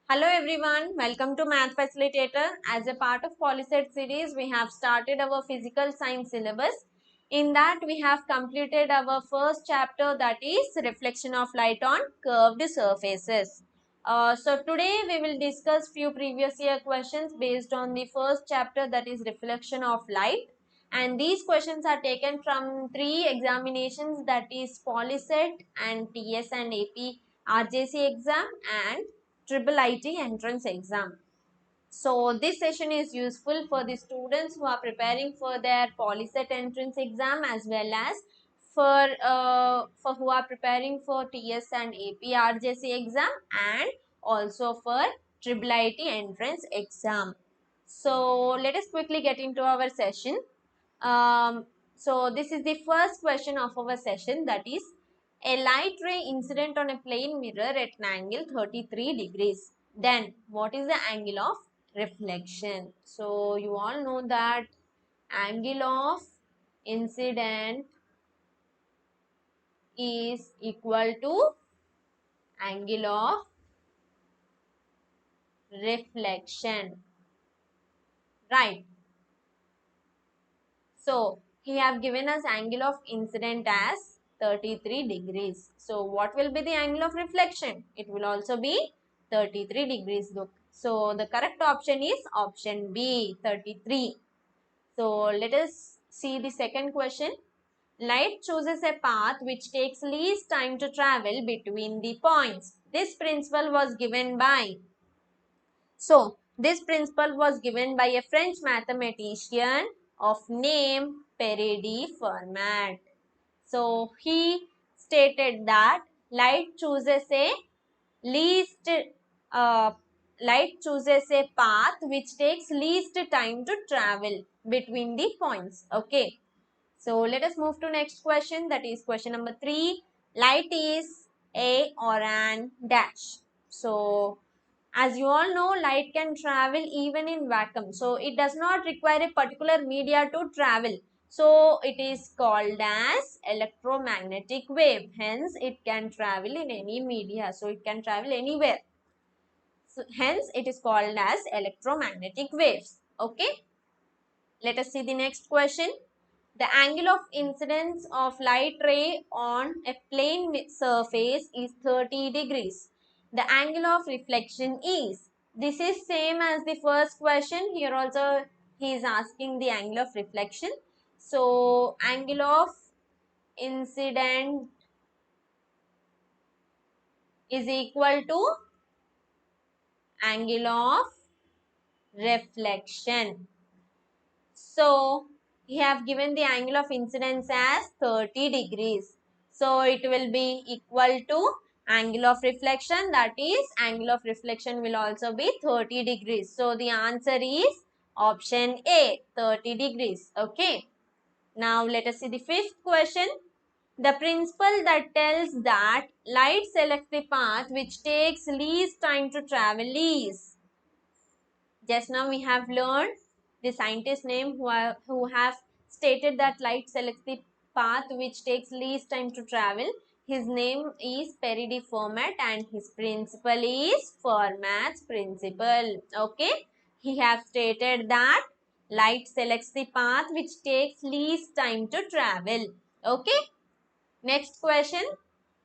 Hello everyone, welcome to Math Facilitator. As a part of Polyset series, we have started our physical science syllabus. In that, we have completed our first chapter, that is reflection of light on curved surfaces. So today we will discuss few previous year questions based on the first chapter, that is reflection of light. And these questions are taken from three examinations, that is Polyset and TS and AP RJC exam and Triple IT entrance exam. So this session is useful for the students who are preparing for their Polyset entrance exam, as well as for who are preparing for TS and AP RJC exam, and also for Triple IT entrance exam. So let us quickly get into our session. So this is the first question of our session, that is a light ray incident on a plane mirror at an angle 33 degrees. Then what is the angle of reflection? So you all know that angle of incident is equal to angle of reflection, right? So he have given us angle of incident as 33 degrees. So what will be the angle of reflection? It will also be 33 degrees. Look. So the correct option is option B, 33. So let us see the second question. Light chooses a path which takes least time to travel between the points. This principle was given by this principle was given by a French mathematician of name Paredy-Fermat. So he stated that least uh, light chooses a path which takes least time to travel between the points. Okay. So let us move to next question, that is question number 3. Light is a or an dash. So as you all know, light can travel even in vacuum. So it does not require a particular media to travel. So it is called as electromagnetic wave. Hence it can travel in any media. So it can travel anywhere. So hence it is called as electromagnetic waves. Okay. Let us see the next question. The angle of incidence of light ray on a plane surface is 30 degrees. The angle of reflection is. This is same as the first question. Here also he is asking the angle of reflection. So angle of incident is equal to angle of reflection. So we have given the angle of incidence as 30 degrees. So it will be equal to angle of reflection, that is angle of reflection will also be 30 degrees. So the answer is option A, 30 degrees. Okay. Now let us see the fifth question. The principle that tells that light selects the path which takes least time to travel is. Just now we have learned the scientist name who have stated that light selects the path which takes least time to travel. His name is Paredy-Fermat and his principle is Fermat's principle. Okay. He have stated that light selects the path which takes least time to travel. Okay. Next question.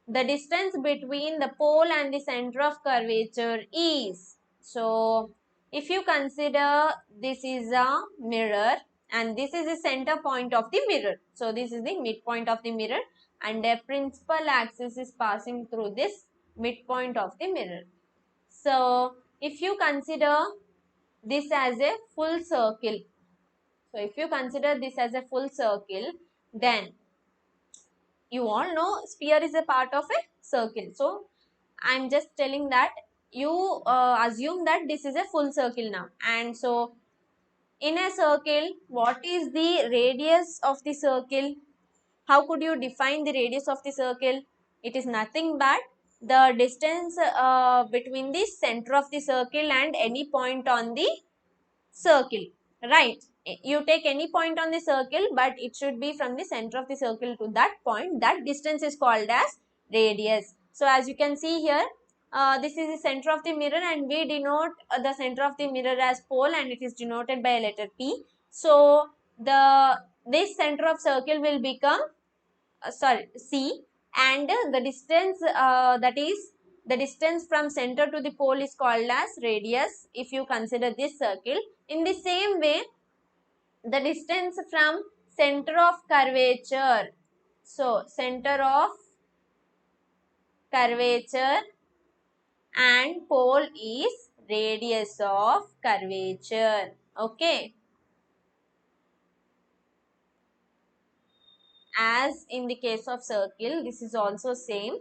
The distance between the pole and the center of curvature is. So, if you consider this is a mirror and this is the center point of the mirror. So, this is the midpoint of the mirror and a principal axis is passing through this midpoint of the mirror. So, if you consider this as a full circle. So, if you consider this as a full circle, then you all know sphere is a part of a circle. So I'm just telling that you assume that this is a full circle now. And so in a circle, what is the radius of the circle? How could you define the radius of the circle? It is nothing but the distance between the center of the circle and any point on the circle, right? You take any point on the circle, but it should be from the center of the circle to that point. That distance is called as radius. So as you can see here, this is the center of the mirror, and we denote the center of the mirror as pole, and it is denoted by a letter P. So this center of circle will become C, and the distance that is the distance from center to the pole is called as radius if you consider this circle. In the same way, the distance from center of curvature, so center of curvature and pole is radius of curvature. Okay, as in the case of circle, this is also same.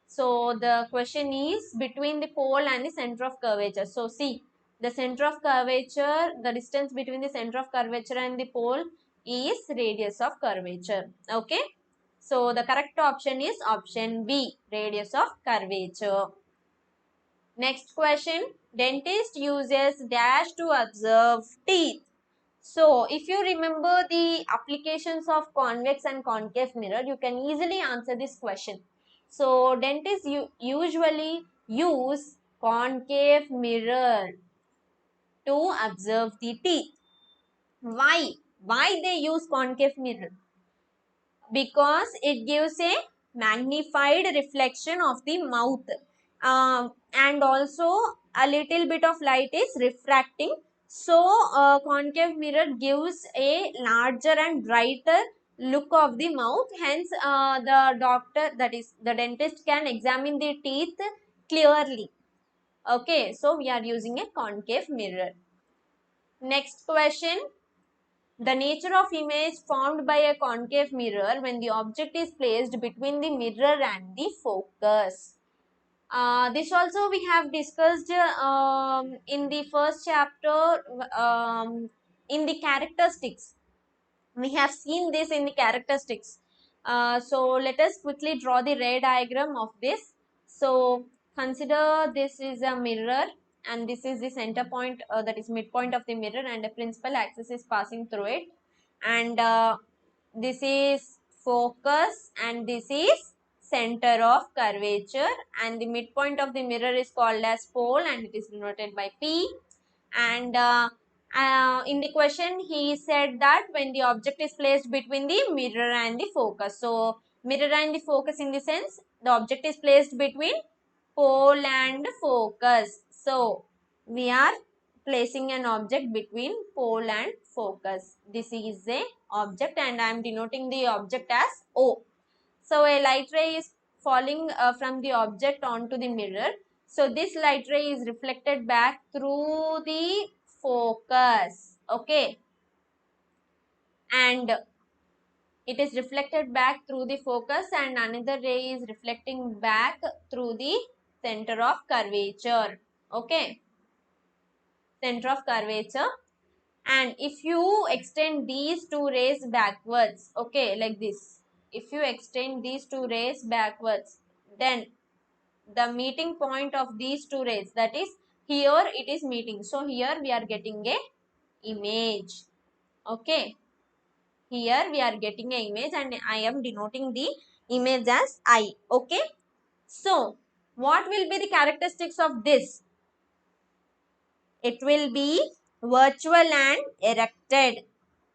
So the question is between the pole and the center of curvature. So see, the center of curvature, the distance between the center of curvature and the pole is radius of curvature. Okay. So the correct option is option B, radius of curvature. Next question, dentist uses dash to observe teeth. So if you remember the applications of convex and concave mirror, you can easily answer this question. So dentists usually use concave mirror to observe the teeth. Why? Why they use concave mirror? Because it gives a magnified reflection of the mouth, and also a little bit of light is refracting, so concave mirror gives a larger and brighter look of the mouth, hence the doctor, that is the dentist, can examine the teeth clearly. Okay, so we are using a concave mirror. Next question, the nature of image formed by a concave mirror when the object is placed between the mirror and the focus. This also we have discussed in the first chapter, in the characteristics. We have seen this in the characteristics. So let us quickly draw the ray diagram of this. So consider this is a mirror, and this is the center point, that is midpoint of the mirror, and a principal axis is passing through it, and this is focus, and this is center of curvature, and the midpoint of the mirror is called as pole, and it is denoted by P. And in the question he said that when the object is placed between the mirror and the focus, so mirror and the focus, in the sense the object is placed between pole and focus, so we are placing an object between pole and focus. This is a object, and I am denoting the object as O. So a light ray is falling from the object onto the mirror. So this light ray is reflected back through the focus. Okay. And it is reflected back through the focus, and another ray is reflecting back through the center of curvature. Okay. Center of curvature. And if you extend these two rays backwards, okay, like this, if you extend these two rays backwards, then the meeting point of these two rays, that is here it is meeting, so here we are getting a image. Okay, here we are getting a image, and I am denoting the image as I. Okay, so what will be the characteristics of this? It will be virtual and erected.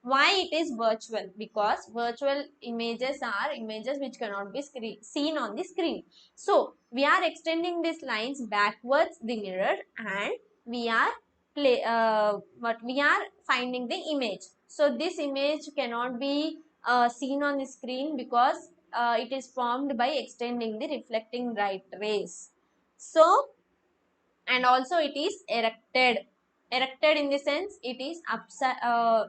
Why it is virtual? Because virtual images are images which cannot be seen on the screen. So we are extending these lines backwards the mirror, and we are we are finding the image. So this image cannot be seen on the screen because it is formed by extending the reflecting light rays. So, and also it is erected in the sense it is upside,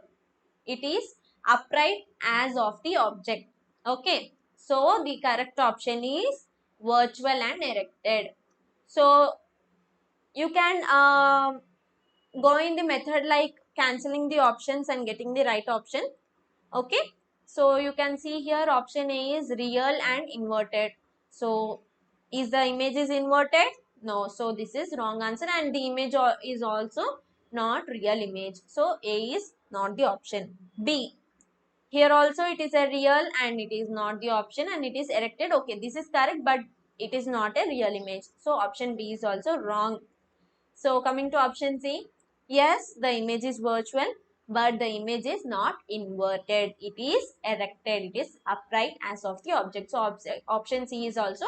it is upright as of the object. Okay, so the correct option is virtual and erected. So you can go in the method like cancelling the options and getting the right option. Okay, so you can see here option A is real and inverted. So is the image is inverted? No, so this is wrong answer, and the image is also not real image, so A is not the option. B, here also it is a real and it is not the option, and it is erected. Okay, this is correct, but It is not a real image. So option B is also wrong. So coming to option C, yes, the image is virtual, but the image is not inverted. It is erected. It is upright as of the object. So option C is also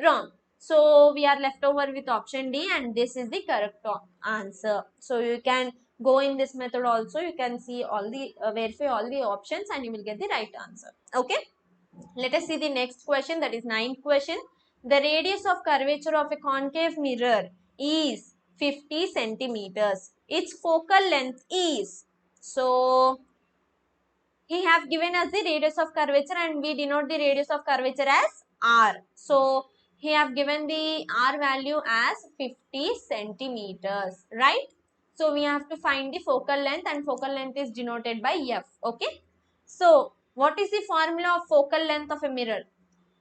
wrong. So we are left over with option D, and this is the correct answer. So you can go in this method also. You can see all the verify all the options, and you will get the right answer. Okay. Let us see the next question, that is ninth question. The radius of curvature of a concave mirror is 50 centimeters. Its focal length is. So, he have given us the radius of curvature and we denote the radius of curvature as r. So, he have given the r value as 50 centimeters, right? So, we have to find the focal length and focal length is denoted by f, okay? So, what is the formula of focal length of a mirror?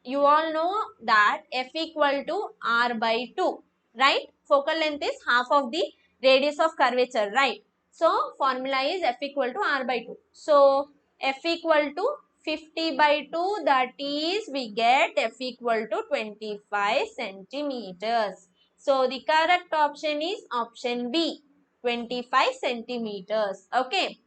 You all know that f equal to r by 2, right? Focal length is half of the radius of curvature, right? So, formula is f equal to r by 2. So, f equal to 50 by 2, that is we get f equal to 25 centimeters. So, the correct option is option B, 25 centimeters. Okay.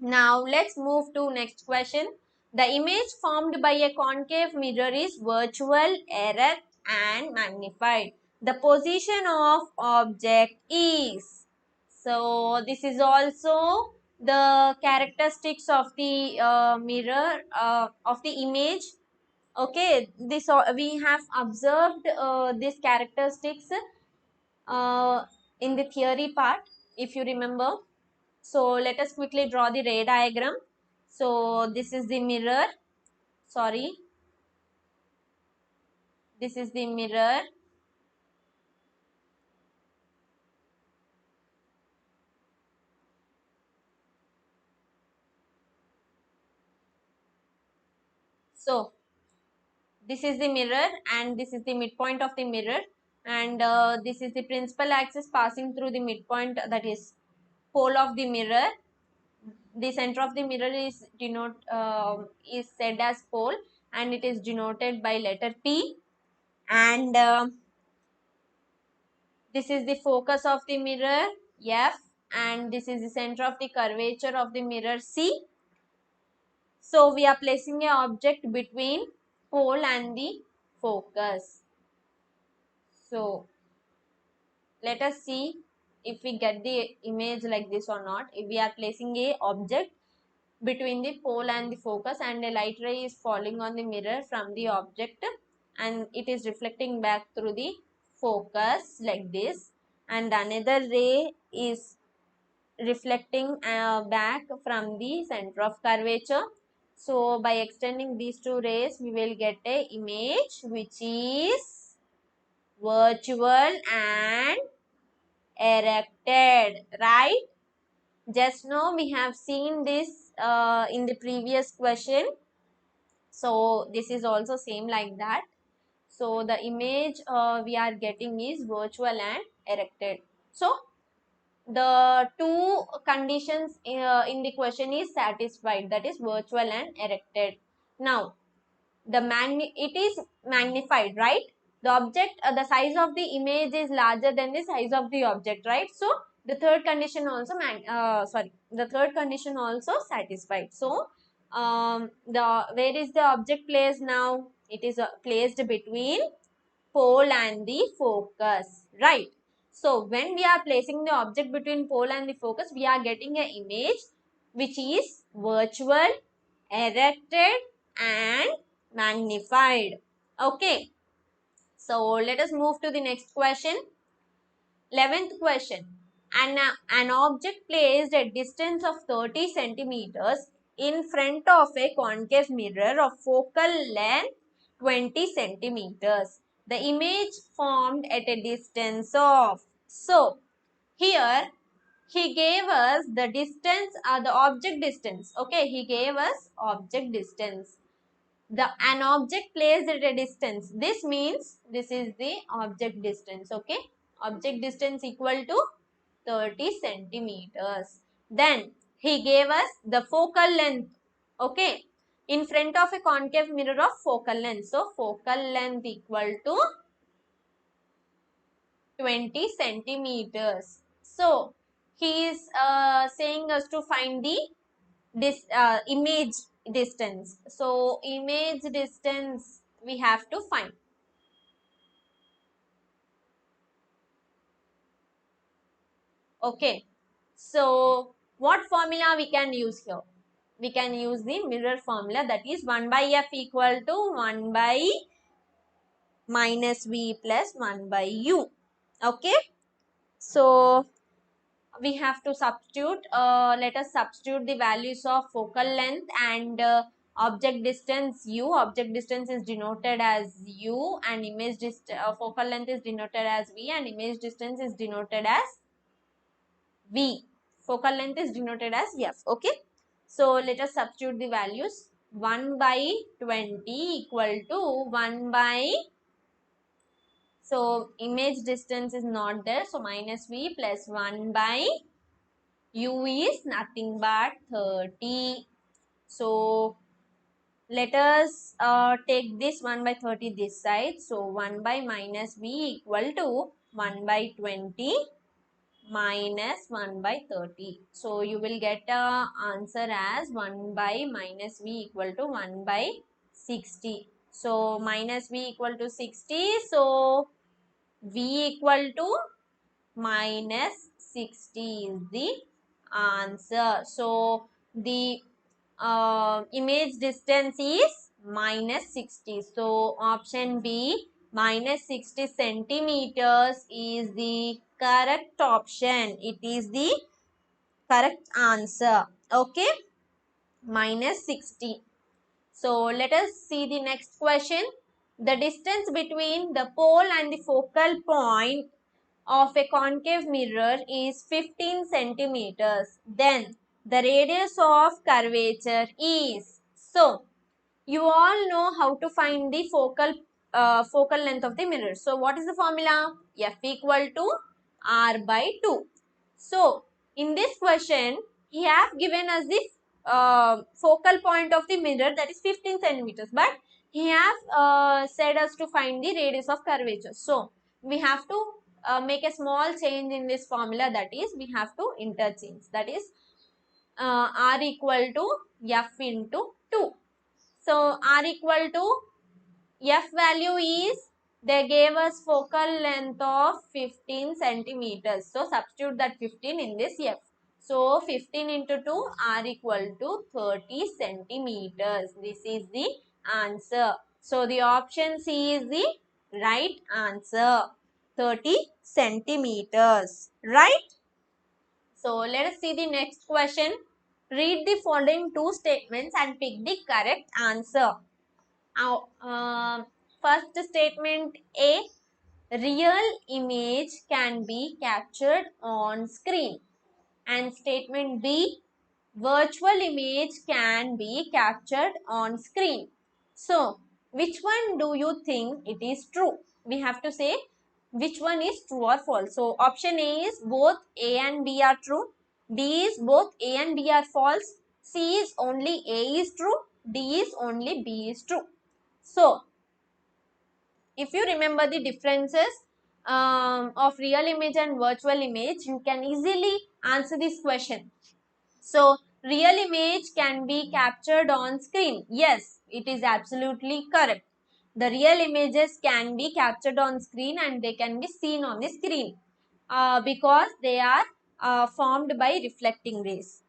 Now let's move to next question. The image formed by a concave mirror is virtual, erect and magnified. The position of object is. So this is also the characteristics of the mirror of the image. Okay, this we have observed these characteristics in the theory part, if you remember. So let us quickly draw the ray diagram. So this is the mirror. Sorry. This is the mirror. So this is the mirror and this is the midpoint of the mirror. And this is the principal axis passing through the midpoint, that is pole of the mirror. The center of the mirror is is said as pole and it is denoted by letter P. And this is the focus of the mirror F, and this is the center of the curvature of the mirror C. So we are placing a object between pole and the focus. So let us see if we get the image like this or not. If we are placing a object between the pole and the focus and a light ray is falling on the mirror from the object and it is reflecting back through the focus like this, and another ray is reflecting back from the center of curvature. So by extending these two rays we will get a image which is virtual and erected, right? Just now we have seen this in the previous question. So this is also same like that. So the image we are getting is virtual and erected. So the two conditions in the question is satisfied, that is virtual and erected. Now it is magnified, right? The object the size of the image is larger than the size of the object, right? So the third condition also the third condition also satisfied. So the where is the object placed now? It is placed between pole and the focus, right? So when we are placing the object between pole and the focus, we are getting an image which is virtual, erected and magnified. Okay. So let us move to the next question. 11th question. An object placed at distance of 30 centimeters in front of a concave mirror of focal length 20 centimeters. The image formed at a distance of. So, here he gave us the distance, the object distance. Okay, he gave us object distance. An object placed at a distance. This means this is the object distance. Okay, object distance equal to 30 centimeters. Then he gave us the focal length. Okay, in front of a concave mirror of focal length. So focal length equal to 20 centimeters. So he is saying us to find the image distance. So image distance we have to find. Okay. So what formula we can use here? We can use the mirror formula, that is 1 by f equal to 1 by minus v plus 1 by u. Okay. So we have to substitute, let us substitute the values of focal length and object distance u. Object distance is denoted as u and image focal length is denoted as v and image distance is denoted as v. Focal length is denoted as f. Okay. So let us substitute the values. 1 by 20 equal to 1 by, so image distance is not there, so minus v plus 1 by u is nothing but 30. So let us take this 1 by 30 this side. So 1 by minus v equal to 1 by 20 minus 1 by 30. So you will get a answer as 1 by minus v equal to 1 by 60. So minus v equal to 60. So v equal to minus 60 is the answer. So the image distance is minus 60. So option B, minus 60 centimeters is the correct option. It is the correct answer. Okay, minus 60. So let us see the next question. The distance between the pole and the focal point of a concave mirror is 15 centimeters. Then the radius of curvature is. So you all know how to find the focal length of the mirror. So what is the formula? F equal to R by 2. So in this question, he have given us the focal point of the mirror, that is 15 centimeters, but he have said us to find the radius of curvature. So we have to make a small change in this formula, that is we have to interchange, that is R equal to F into 2. So R equal to F value is, they gave us focal length of 15 centimeters. So substitute that 15 in this F. So 15 into 2, R equal to 30 centimeters. This is the answer. So the option C is the right answer. 30 centimeters. Right? So let us see the next question. Read the following two statements and pick the correct answer. Now, first statement A, real image can be captured on screen. And statement B, virtual image can be captured on screen. So, which one do you think it is true? We have to say which one is true or false. So, option A is both A and B are true. D is both A and B are false. C is only A is true. D is only B is true. So, if you remember the differences of real image and virtual image, you can easily answer this question. So, real image can be captured on screen. Yes, it is absolutely correct. The real images can be captured on screen and they can be seen on the screen because they are formed by reflecting rays.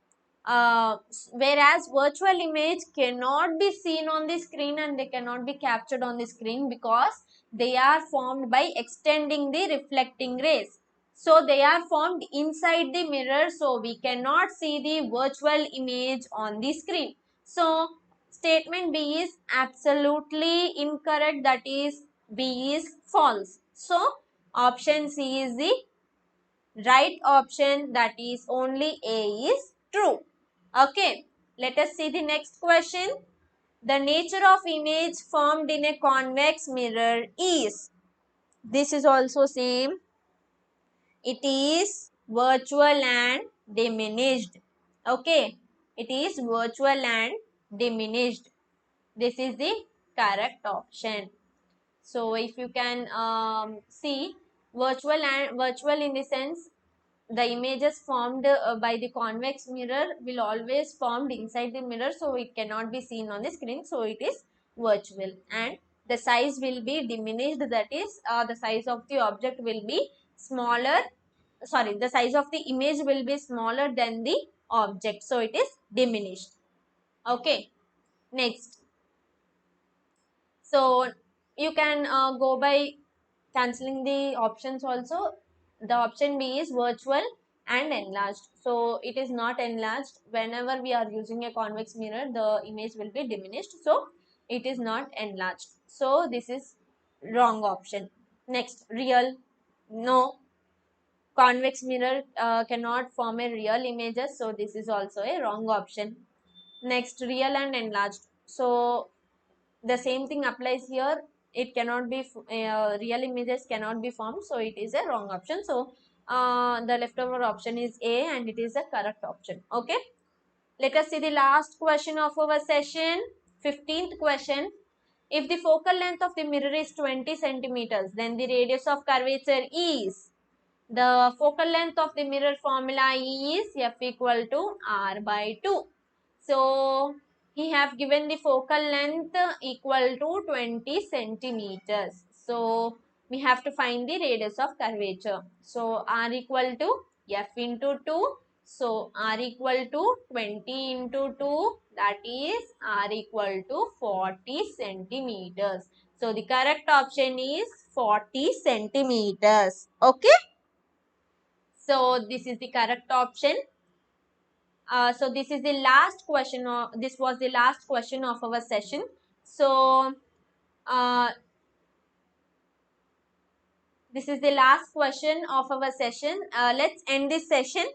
Whereas virtual image cannot be seen on the screen and they cannot be captured on the screen because they are formed by extending the reflecting rays. So they are formed inside the mirror, so we cannot see the virtual image on the screen. So statement B is absolutely incorrect, that is B is false. So option C is the right option, that is only A is true. Okay, let us see the next question. The nature of image formed in a convex mirror is. This is also same. It is virtual and diminished. Okay, it is virtual and diminished. This is the correct option. So if you can see, Virtual in the sense the images formed by the convex mirror will always formed inside the mirror, so it cannot be seen on the screen, so it is virtual. And the size will be diminished, that is the size of the object will be smaller, sorry, the size of the image will be smaller than the object, so it is diminished. Okay, next. So you can go by cancelling the options also. The option B is virtual and enlarged. So it is not enlarged. Whenever we are using a convex mirror, the image will be diminished. So it is not enlarged. So this is wrong option. Next, real. No, convex mirror cannot form a real images. So this is also a wrong option. Next, real and enlarged. So the same thing applies here. It cannot be real images cannot be formed, so it is a wrong option. So the leftover option is A, and it is a correct option. Okay, let us see the last question of our session. 15th question. If the focal length of the mirror is 20 centimeters, then the radius of curvature is, the focal length of the mirror formula is F equal to R by 2. So he have given the focal length equal to 20 centimeters. So we have to find the radius of curvature. So R equal to F into 2. So R equal to 20 into 2, that is R equal to 40 centimeters. So the correct option is 40 centimeters. Okay. So this is the correct option. So this is the last question of, this was the last question of our session. So uh, this is the last question of our session. Let's end this session.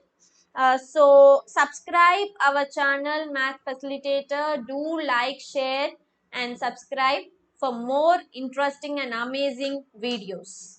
So subscribe our channel Math Facilitator. Do like, share and subscribe for more interesting and amazing videos.